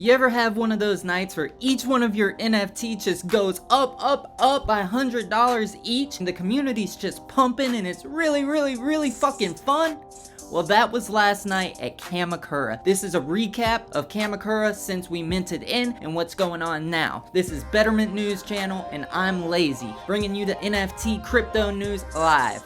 You ever have one of those nights where each one of your NFT just goes up by $100 each and the community's just pumping and it's really fucking fun? Well, that was last night at Kamakura. This is a recap of Kamakura since we minted in and what's going on now. This is Betterment News Channel and I'm Lazy, bringing you the NFT crypto news live.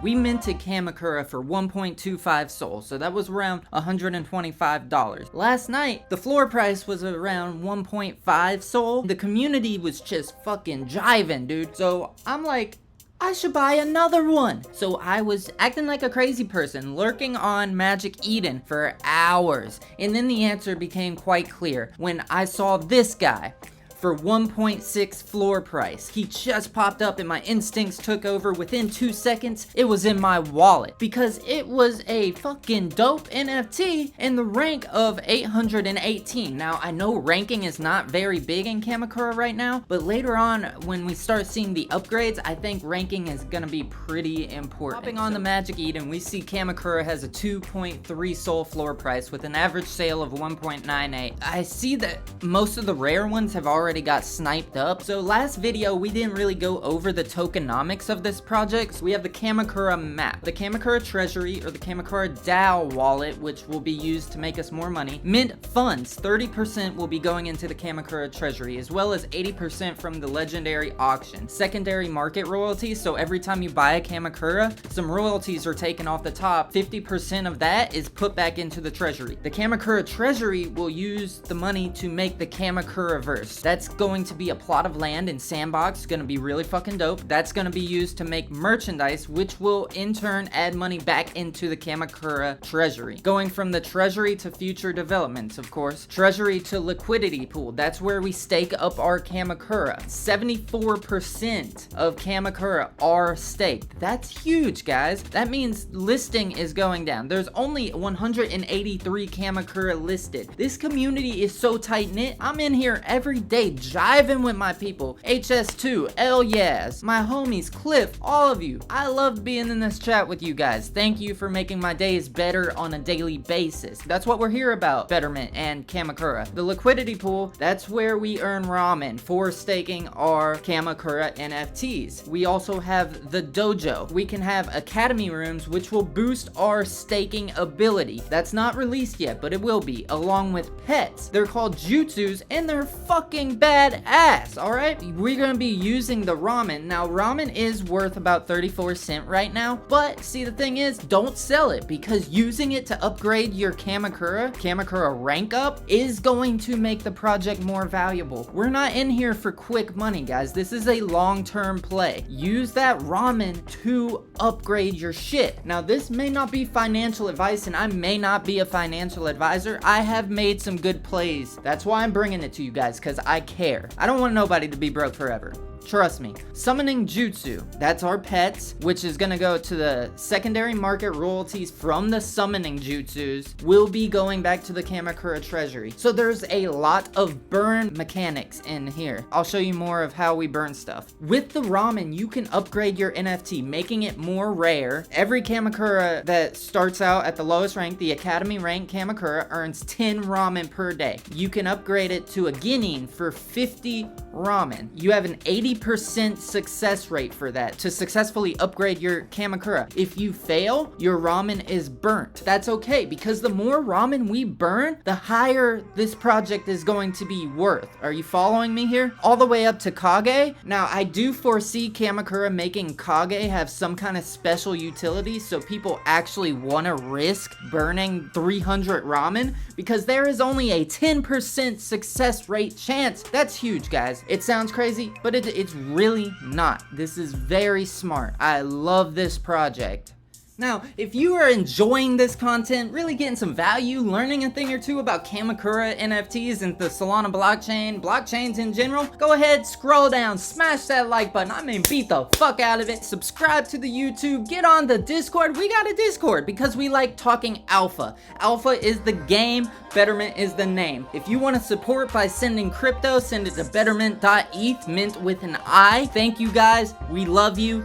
We minted Kamakura for 1.25 Sol, so that was around $125. Last night, the floor price was around 1.5 Sol. The community was just fucking jiving, dude. So I'm like, I should buy another one. So I was acting like a crazy person, lurking on Magic Eden for hours. And then the answer became quite clear when I saw this guy. For 1.6 floor price. He just popped up and my instincts took over within 2 seconds. It was in my wallet because it was a fucking dope NFT in the rank of 818. Now I know ranking is not very big in Kamakura right now, but later on when we start seeing the upgrades, I think ranking is gonna be pretty important. Hopping on the Magic Eden, we see Kamakura has a 2.3 Sol floor price with an average sale of 1.98. I see that most of the rare ones have already got sniped up. So last video we didn't really go over the tokenomics of this project. So we have the Kamakura map, the Kamakura treasury or the Kamakura DAO wallet, which will be used to make us more money. Mint funds, 30% will be going into the Kamakura treasury, as well as 80% from the legendary auction. Secondary market royalties, so every time you buy a Kamakura, some royalties are taken off the top. 50% of that is put back into the treasury. The Kamakura treasury will use the money to make the Kamakura verse. That's going to be a plot of land in Sandbox. It's gonna be really fucking dope. That's gonna be used to make merchandise, which will in turn add money back into the Kamakura treasury. Going from the treasury to future developments, of course. Treasury to liquidity pool. That's where we stake up our Kamakura. 74% of Kamakura are staked. That's huge, guys. That means listing is going down. There's only 183 Kamakura listed. This community is so tight knit. I'm in here every day jiving with my people. HS2, Yes, my homies, Cliff, all of you. I love being in this chat with you guys. Thank you for making my days better on a daily basis. That's what we're here about, Betterment and Kamakura. The liquidity pool, that's where we earn ramen for staking our Kamakura NFTs. We also have the dojo. We can have academy rooms, which will boost our staking ability. That's not released yet, but it will be, along with pets. They're called jutsus, and they're fucking badass, alright? We're gonna be using the ramen. Now, ramen is worth about 34 cents right now, but see, the thing is, don't sell it, because using it to upgrade your Kamakura rank up, is going to make the project more valuable. We're not in here for quick money, guys. This is a long-term play. Use that ramen to upgrade your shit. Now, this may not be financial advice, and I may not be a financial advisor. I have made some good plays. That's why I'm bringing it to you guys, because I care. I don't want nobody to be broke forever. Trust me. Summoning Jutsu, that's our pets, which is gonna go to the secondary market royalties from the summoning Jutsus, will be going back to the Kamakura treasury. So there's a lot of burn mechanics in here. I'll show you more of how we burn stuff. With the ramen, you can upgrade your NFT, making it more rare. Every Kamakura that starts out at the lowest rank, the Academy rank Kamakura, earns 10 ramen per day. You can upgrade it to a guinea for 50 ramen. You have an 80% success rate for that to successfully upgrade your Kamakura. If you fail, your ramen is burnt. That's okay, because the more ramen we burn, the higher this project is going to be worth. Are you following me here? All the way up to Kage. Now, I do foresee Kamakura making Kage have some kind of special utility, so people actually want to risk burning 300 ramen, because there is only a 10% success rate chance. That's huge, guys. It sounds crazy, but it's really not. This is very smart. I love this project. Now, if you are enjoying this content, really getting some value, learning a thing or two about Kamakura NFTs and the Solana blockchain, blockchains in general, go ahead, scroll down, smash that like button. I mean, beat the fuck out of it. Subscribe to the YouTube, get on the Discord. We got a Discord because we like talking alpha. Alpha is the game, Betterment is the name. If you want to support by sending crypto, send it to bettermint.eth, mint with an I. Thank you guys. We love you.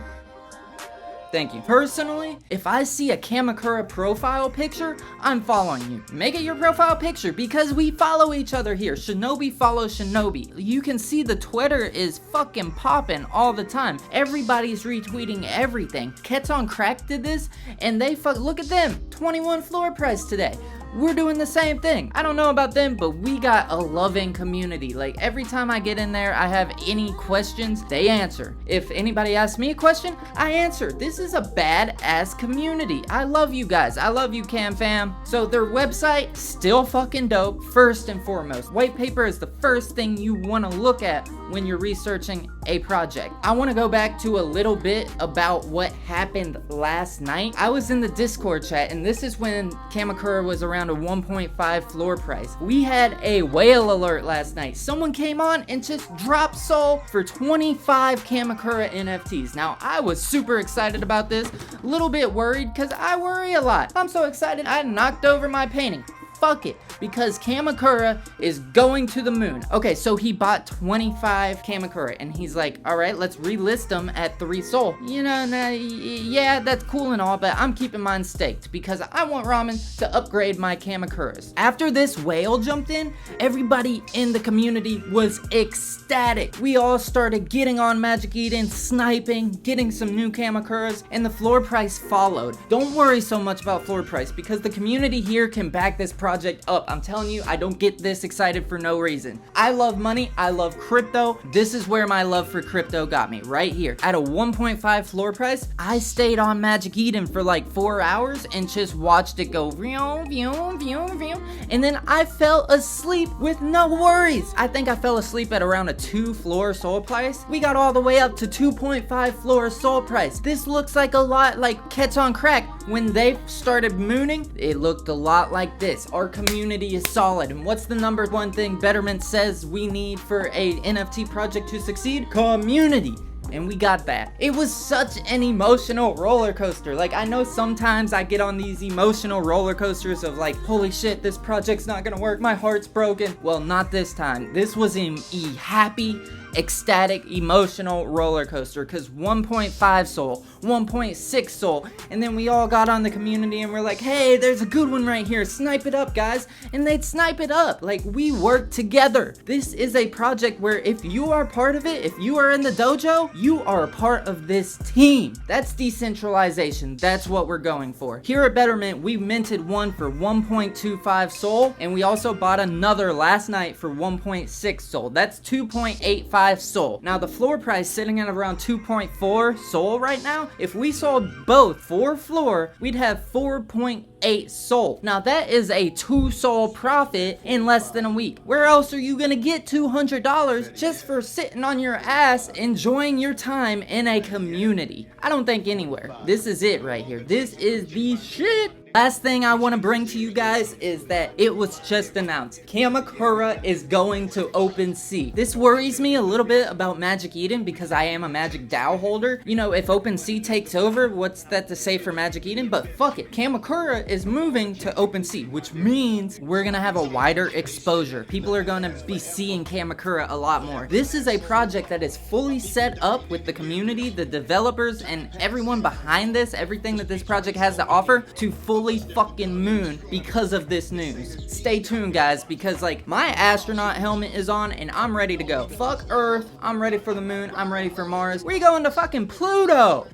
Thank you. Personally, if I see a Kamakura profile picture, I'm following you. Make it your profile picture because we follow each other here. Shinobi follows Shinobi. You can see the Twitter is fucking popping all the time. Everybody's retweeting everything. Kets on Crack did this, and they look at them. 21 floor price today. We're doing the same thing. I don't know about them, but we got a loving community. Like, every time I get in there, I have any questions, they answer. If anybody asks me a question, I answer. This is a badass community. I love you guys. I love you, Cam fam. So their website, still fucking dope, first and foremost. White paper is the first thing you want to look at when you're researching a project. I want to go back to a little bit about what happened last night. I was in the Discord chat, and this is when Kamakura was around a 1.5 floor price. We had a whale alert last night. Someone came on and just dropped Sol for 25 Kamakura NFTs. Now, I was super excited about this, a little bit worried because I worry a lot. I'm so excited I knocked over my painting. Fuck it, because Kamakura is going to the moon. Okay, so he bought 25 Kamakura, and he's like, all right, let's relist them at 3 Sol. You know, yeah, that's cool and all, but I'm keeping mine staked because I want Ramen to upgrade my Kamakuras. After this whale jumped in, everybody in the community was ecstatic. We all started getting on Magic Eden, sniping, getting some new Kamakuras, and the floor price followed. Don't worry so much about floor price because the community here can back this project up. I'm telling you, I don't get this excited for no reason. I love money. I love crypto. This is where my love for crypto got me, right here. At a 1.5 floor price, I stayed on Magic Eden for like 4 hours and just watched it go vroom, vroom, vroom, vroom, and then I fell asleep with no worries. I think I fell asleep at around a 2 floor Sol price. We got all the way up to 2.5 floor Sol price. This looks like a lot like Kets on Crack. When they started mooning, it looked a lot like this. Our community is solid. And what's the number one thing Betterment says we need for a NFT project to succeed? Community. And we got that. It was such an emotional roller coaster. Like, I know sometimes I get on these emotional roller coasters of like, holy shit, this project's not gonna work, my heart's broken. Well, not this time. This was a happy, ecstatic, emotional roller coaster because 1.5 Sol, 1.6 Sol, and then we all got on the community and we're like, hey, there's a good one right here, snipe it up, guys, and they'd snipe it up. Like, we work together. This is a project where if you are part of it, if you are in the dojo, you are a part of this team. That's decentralization. That's what we're going for. Here at Betterment, we minted one for 1.25 Sol, and we also bought another last night for 1.6 Sol. That's 2.85 Sol. Now the floor price sitting at around 2.4 Sol right now. If we sold both for floor, we'd have 4.8 Sol. Now that is a 2 Sol profit in less than a week. Where else are you gonna get $200 just for sitting on your ass enjoying your time in a community? I don't think anywhere. This is it right here. This is the shit. Last thing I want to bring to you guys is that it was just announced. Kamakura is going to OpenSea. This worries me a little bit about Magic Eden because I am a Magic DAO holder. You know, if OpenSea takes over, what's that to say for Magic Eden? But fuck it. Kamakura is moving to OpenSea, which means we're going to have a wider exposure. People are going to be seeing Kamakura a lot more. This is a project that is fully set up with the community, the developers, and everyone behind this, everything that this project has to offer to fully fucking moon because of this news. Stay tuned, guys, because like my astronaut helmet is on and I'm ready to go. Fuck Earth, I'm ready for the moon, I'm ready for Mars. We're going to fucking Pluto.